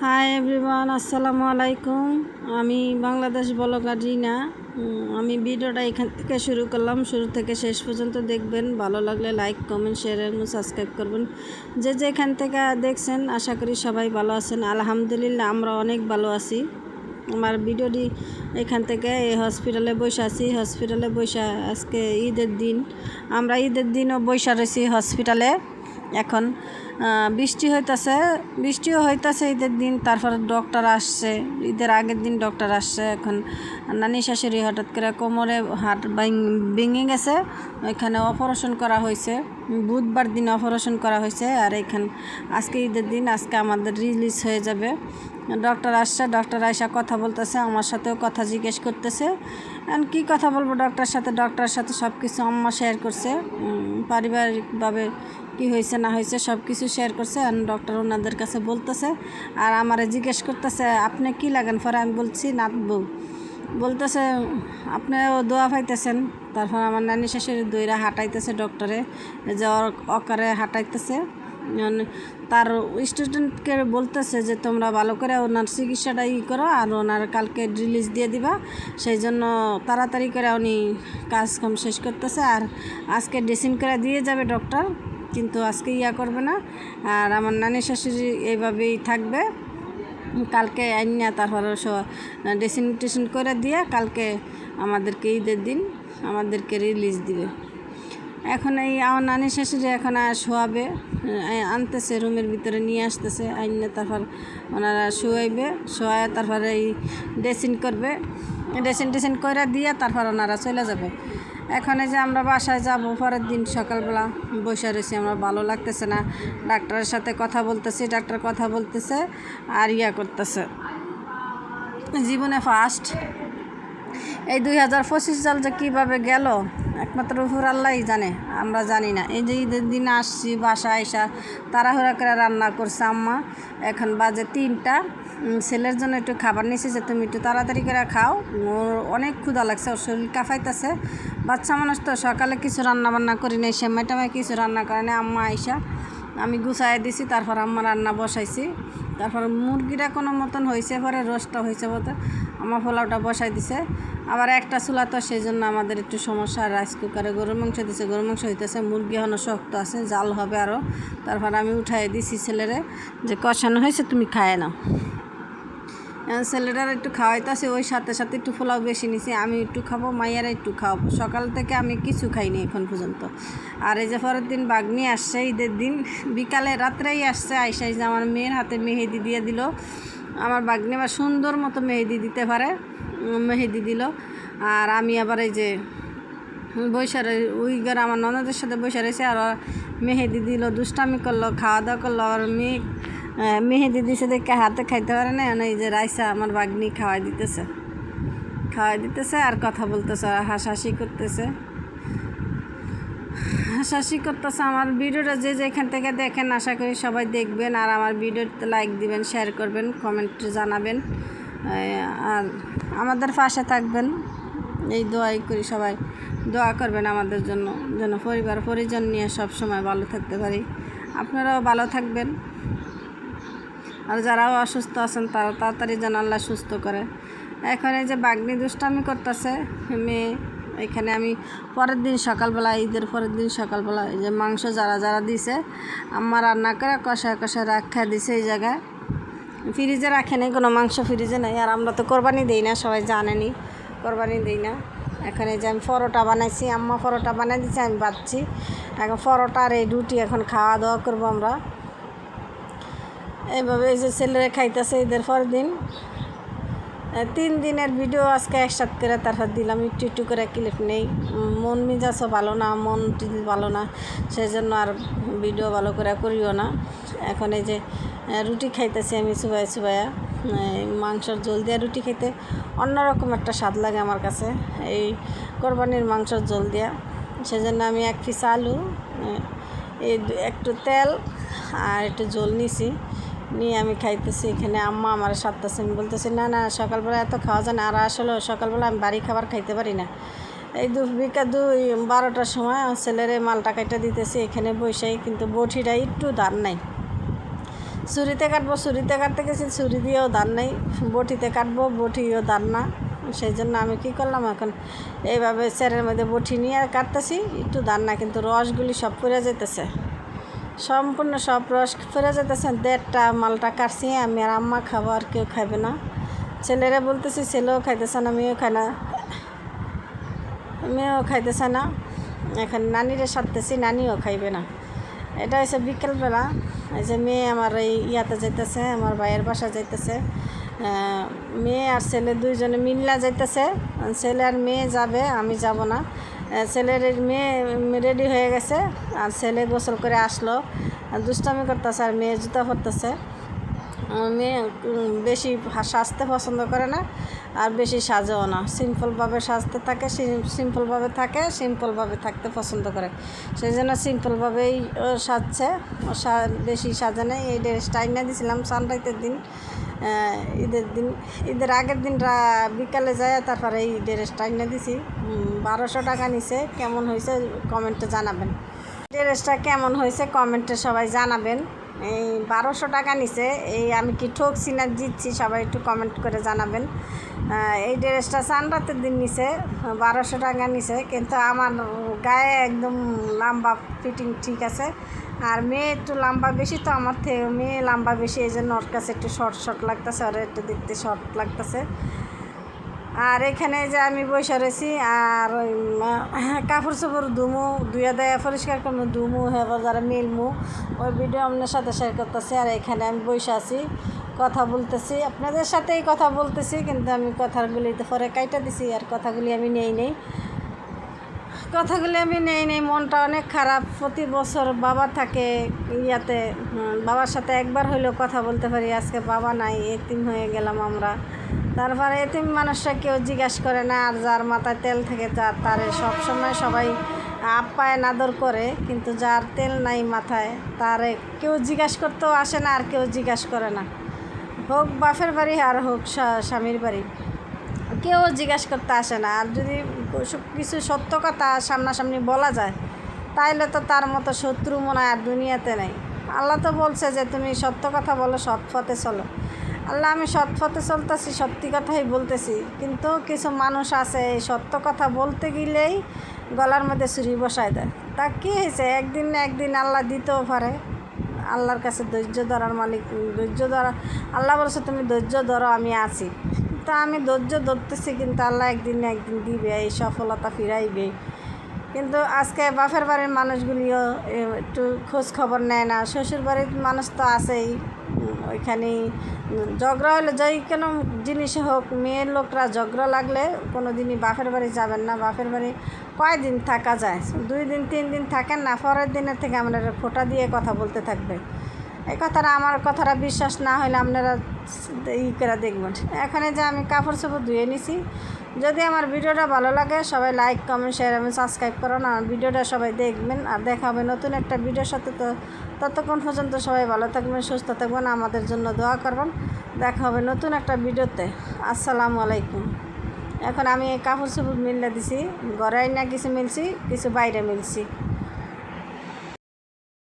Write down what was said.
Hi everyone, আসসালামু আলাইকুম। আমি বাংলাদেশ ব্লগার রিনা। আমি ভিডিওটা এখান থেকে শুরু করলাম। শুরু থেকে শেষ পর্যন্ত দেখবেন। ভালো লাগলে লাইক, কমেন্ট, শেয়ার এবং সাবস্ক্রাইব করবেন। যে যেখান থেকে দেখছেন আশা করি সবাই ভালো আছেন। আলহামদুলিল্লাহ আমরা অনেক ভালো আছি। আমার ভিডিওটি এখান থেকে এই হসপিটালে বসে আছি। হসপিটালে বসে আজকে ঈদের দিন, আমরা ঈদের দিনও বসে রয়েছি হসপিটালে। এখন বৃষ্টিও হইতাছে ঈদের দিন। তারপরে ডক্টর আসছে, ঈদের আগের দিন ডক্টর আসছে। এখন নানি শাশুড়ি হঠাৎ করে কোমরে হাট ভেঙে গেছে, ওইখানে অপারেশন করা হয়েছে। বুধবার দিন অপারেশন করা হয়েছে। আর আজকে ঈদের দিন, আজকে আমাদের রিলিজ হয়ে যাবে। ডক্টর আসছে, ডক্টর আয়সা কথা বলতেছে, আমার সাথেও কথা জিজ্ঞেস করতেছে। এখন কী কথা বলবো ডক্টরের সাথে সব কিছু আম্মা শেয়ার করছে। পারিবারিকভাবে কী হয়েছে না হয়েছে সব কিছু শেয়ার করছে। আর ডক্টর ওনাদের কাছে বলতেছে, আর আমারে জিজ্ঞেস করতেছে আপনি কি লাগেন। পরে আমি বলছি নাতবউ। বলতেছে আপনিও দোয়া পাইতেছেন। তারপর আমার নানি শাশুড়ি দইরা হাঁটাইতেছে ডক্টরে, যে অকারে হাঁটাইতেছে। তার স্টুডেন্টকে বলতেছে যে তোমরা ভালো করে ওনার চিকিৎসাটা করো, আর ওনার কালকে রিলিজ দিয়ে দিবা। সেই জন্য তাড়াতাড়ি করে উনি কাজকাম শেষ করতেছে। আর আজকে ড্রেসিং করে দিয়ে যাবে ডক্টর, কিন্তু আজকে করবে না। আর আমার নানি শাশুড়ি এইভাবেই থাকবে। কালকে আইনা তারপরে ড্রেসিং করে দিয়ে কালকে আমাদেরকে ঈদের দিন আমাদেরকে রিলিজ দিবে। এখন আমার নানি শাশুড়ি এখন শোয়াবে, আনতেছে রুমের ভিতরে নিয়ে আসতেছে, আইনে তারপর ওনারা শোয়ায় তারপরে ড্রেসিং করবে। ড্রেসিং করে দিয়ে তারপর ওনারা চলে যাবে। এখন যে আমরা বাসায় যাব পরের দিন সকালবেলা বসে রয়েছি, আমরা ভালো লাগতেছে না। ডাক্তারের সাথে কথা বলতেছি, ডাক্তার কথা বলতেছে আর করতেছে। জীবনে ফার্স্ট এই 2025 সাল যে কীভাবে গেল একমাত্র উপর আল্লাহই জানে, আমরা জানি না। এই যে ঈদের দিন আসছি, বাসায় আইসা তাড়াহুড়া করে রান্না করছে আম্মা। এখন বাজে 3টা। ছেলের জন্য একটু খাবার নিয়েছি যে তুমি একটু তাড়াতাড়ি করে খাও, ওর অনেক ক্ষুধা লাগছে, ওর শরীর কাঁপাইতেছে। বাচ্চা মানুষ তো, সকালে কিছু রান্না করি নাই, সেমাই কিছু রান্না করে নাই। আম্মা আইসা আমি গুছাই দিছি, তারপর আম্মা রান্না বসাইছি। তারপর মুরগিটা কোনো মতন হয়েছে, পরে রোস্টটা হয়েছে বলতে আমার পোলাওটা বসাই দিছে। আবার একটা চুলা তো, সেই জন্য আমাদের একটু সমস্যা। রাইস কুকারে গরুর মাংস দিছে, গরুর মাংস হইতেছে, মুরগি এখনও শক্ত আছে, জাল হবে আরও। তারপর আমি উঠাই দিছি ছেলেরে যে কষানো হয়েছে তুমি খায় নাও। ছেলেটার একটু খাওয়াইতেছে, ওই সাথে একটু পোলাও বেশি নিছি, আমি একটু খাবো, মাইয়ারা একটু খাওয়াবো। সকাল থেকে আমি কিছু খাইনি এখন পর্যন্ত। আর এই যে পরের দিন বাগনি আসছে ঈদের দিন, বিকালে রাত্রেই আসছে। আইসা যে আমার মেয়ের হাতে মেহেদি দিয়ে দিল। আমার বাগনি আবার সুন্দর মতো মেহেদি দিতে পারে, মেহেদি দিল। আর আমি আবার এই যে ওইগার আমার ননদের সাথে বসে রয়েছে, আর মেহেদি দিল, দুষ্টামি করলো, খাওয়া দাওয়া করলো। আর মেয়ে মেহেদি দিছে দেখে হাতে খাইতে পারে না। এই যে রাইসা আমার বাগনি খাওয়াই দিতেছে আর কথা বলতেছে, আর হাসাহাসি করতেছে। আমার ভিডিওটা যে যেখান থেকে দেখেন আশা করি সবাই দেখবেন। আর আমার ভিডিওতে লাইক দিবেন, শেয়ার করবেন, কমেন্টে জানাবেন, আর আমাদের পাশে থাকবেন। এই দোয়াই করি, সবাই দোয়া করবেন আমাদের জন্য, যেন পরিবার পরিজন নিয়ে সব সময় ভালো থাকতে পারি। আপনারাও ভালো থাকবেন। আর যারাও অসুস্থ আছেন তারা তাড়াতাড়ি যেন আল্লাহ সুস্থ করে। এখন এই যে বাগনি দুষ্টামি করতেছে মেয়ে। এখানে আমি পরের দিন সকালবেলা, ঈদের পরের দিন সকালবেলা এই যে মাংস যারা দিছে আম্মা রান্না করে কষা রাখা দিছে। এই জায়গায় ফ্রিজে রাখে নেই, কোনো মাংস ফ্রিজে নেই। আর আমরা তো কোরবানি দিই না, সবাই জানেনি কোরবানি দিই না। এখানে যে আমি পরোটা বানাইছি, আম্মা পরোটা বানাই দিচ্ছে, আমি বাচ্ছি। এখন পরোটা আর এই রুটি এখন খাওয়া দাওয়া করবো আমরা। এইভাবে এই যে ছেলেরা খাইতেছে ঈদের পরের দিন। 3 দিনের ভিডিও আজকে একসাথে করে তারপর দিলাম, একটু করে ক্লিপ নেই। মন মেজাজও ভালো না, মন ভালো না, সেই জন্য আর ভিডিও ভালো করে করিও না। এখন এই যে রুটি খাইতেছি আমি চুবাইয়া। মাংসর ঝোল দিয়ে রুটি খেতে অন্যরকম একটা স্বাদ লাগে আমার কাছে, এই কোরবানির মাংসর ঝোল দিয়া। সেজন্য আমি 1 পিস আলু, একটু তেল আর একটু ঝোল নিছি, নিয়ে আমি খাইতেছি। এখানে আম্মা আমার সাথে আমি বলতেছি না সকালবেলা এত খাওয়া যায় না। আর আসলে সকালবেলা আমি বাড়ি খাবার খাইতে পারি না। এই 12টার সময় ছেলেরে মালটা কাইটা দিতেছি এখানে বসেই, কিন্তু বটিটা একটু দাঁড় নাই। ছুরিতে কাটবো, ছুরিতে কাটতে গেছি, ছুরি দিয়েও ধান নেই, বটিতে কাটবো, বটিও ধান না। সেই জন্য আমি কী করলাম, এখন এইভাবে চেরের মধ্যে বটি নিয়ে কাটতেছি, একটু ধান না, কিন্তু রসগুলি সব পড়ে যেতেছে, সম্পূর্ণ সব রস পড়ে যেতেছে। 1.5টা মালটা কাটছি আমি আর আম্মা খাবো, আর কেউ খাবে না। ছেলেরা বলতেছি, ছেলেও খাইতেছে না, মেয়েও খায় না, মেয়েও খাইতেছে না। এখন নানিরে সারতেছি, নানিও খাইবে না। এটা হচ্ছে বিকেলবেলা, এই যে মেয়ে আমার এই ইয়াতে যাইতেছে, আমার ভাইয়ের বাসা যাইতেছে, মেয়ে আর ছেলে দুইজনে মিল্লা যাইতেছে। ছেলে আর মেয়ে যাবে, আমি যাব না। ছেলের মেয়ে রেডি হয়ে গেছে, আর ছেলে গোসল করে আসলো, দুষ্টামি করতেছে, আর মেয়ে জুতা পরতেছে। মেয়ে বেশি সাজতে পছন্দ করে না, আর বেশি সাজেও না, সিম্পলভাবে সাজতে থাকে, সিম্পলভাবে থাকে, সিম্পলভাবে থাকতে পছন্দ করে। সেই জন্য সিম্পলভাবেই ও সাজছে, ও বেশি সাজে নেই। এই ড্রেসটা আইনা দিয়েছিলাম সানরাইজের দিন, ঈদের আগের দিন বিকালে যায়, তারপরে এই ড্রেসটা আইনা দিছি। 1200 টাকা নিছে। কেমন হয়েছে কমেন্টে জানাবেন। ড্রেসটা কেমন হয়েছে কমেন্টে সবাই জানাবেন। এই 1200 টাকা নিছে, এই আমি কি ঠকছি না জিতছি, সবাই একটু কমেন্ট করে জানাবেন। এই ড্রেসটা সানরাতের দিন নিছে, 1200 টাকা নিছে, কিন্তু আমার গায়ে একদম লম্বা ফিটিং ঠিক আছে। আর মেয়ে একটু লম্বা বেশি, তো আমার থেকে মেয়ে লম্বা বেশি, এই জন্য ওর কাছে একটু শর্ট লাগতেছে, আর একটু দেখতে শর্ট লাগতেছে। আর এখানে যে আমি বসে রয়েছি, আর ওই কাপড় চোপড় ধুমু, ধুয়ে দেয়া পরিষ্কার করবো, ধুমু হেবার যারা মিলমু, ওই ভিডিও আপনার সাথে শেয়ার করতেছি। আর এখানে আমি বসে আছি, কথা বলতেছি, আপনাদের সাথেই কথা বলতেছি, কিন্তু আমি কথাগুলি তো পরে কাইটা দিছি, আর কথাগুলি আমি নেই, মনটা অনেক খারাপ। প্রতি বছর বাবা থাকে ইয়াতে, বাবার সাথে একবার হইলেও কথা বলতে পারি, আজকে বাবা নাই, এতিম হয়ে গেলাম আমরা। তারপরে এতিম মানুষরা কেউ জিজ্ঞাসা করে না, আর যার মাথায় তেল থেকে তারে সবসময় সবাই আপ্যায়ন আদর করে, কিন্তু যার তেল নাই মাথায় তারে কেউ জিজ্ঞাসা করতেও আসে না, আর কেউ জিজ্ঞাসা করে না। হোক বাপের বাড়ি আর হোক স্বামীর বাড়ি, কেউ জিজ্ঞাসা করতে আসে না। আর যদি কিছু সত্য কথা সামনাসামনি বলা যায়, তাইলে তো তার মতো শত্রু মনে হয় আর দুনিয়াতে নেই। আল্লাহ তো বলছে যে তুমি সত্য কথা বলো, সৎ পথে চলো। আল্লাহ, আমি সৎ পথে চলতেছি, সত্যি কথাই বলতেছি, কিন্তু কিছু মানুষ আছে এই সত্য কথা বলতে গেলেই গলার মধ্যে ছুরি বসায় দেয়। তা কী হয়েছে, একদিন না একদিন আল্লাহ দিতেও পারে। আল্লাহর কাছে ধৈর্য ধরার মালিক, ধৈর্য ধরা, আল্লাহ বলছে তুমি ধৈর্য ধরো, আমি আছি। তা আমি ধৈর্য ধরতেছি, কিন্তু আল্লাহ একদিন না একদিন দিবে, এই সফলতা ফিরাইবে। কিন্তু আজকে বাপের বাড়ির মানুষগুলিও একটু খোঁজ খবর নেয় না, শ্বশুর বাড়ির মানুষ তো আছেই, ওইখানেই ঝগড়া হলে যাই কোনো জিনিসে হোক, মেয়ের লোকরা ঝগড়া লাগলে কোনো দিনই বাপের বাড়ি যাবেন না। বাপের বাড়ি কয়দিন থাকা যায়, 2 দিন 3 দিন থাকেন না, পরের দিনের থেকে আপনারা ফোঁটা দিয়ে কথা বলতে থাকবে। এই কথাটা, আমার কথাটা বিশ্বাস না হলে আপনারা করে দেখবেন। এখানে যে আমি কাপড় চোপড় ধুয়ে নিছি। যদি আমার ভিডিওটা ভালো লাগে, সবাই লাইক, কমেন্ট, শেয়ার এবং সাবস্ক্রাইব করুন। আমার ভিডিওটা সবাই দেখবেন, আর দেখা হবে নতুন একটা ভিডিওর সাথে। তো ততক্ষণ পর্যন্ত সবাই ভালো থাকবেন, সুস্থ থাকবেন, আমাদের জন্য দোয়া করবেন। দেখা হবে নতুন একটা ভিডিওতে। আসসালামু আলাইকুম। এখন আমি এই কাপড় চোপড় মিলে দিছি, ঘরে আইনা কিছু মিলছি, কিছু বাইরে মিলছি।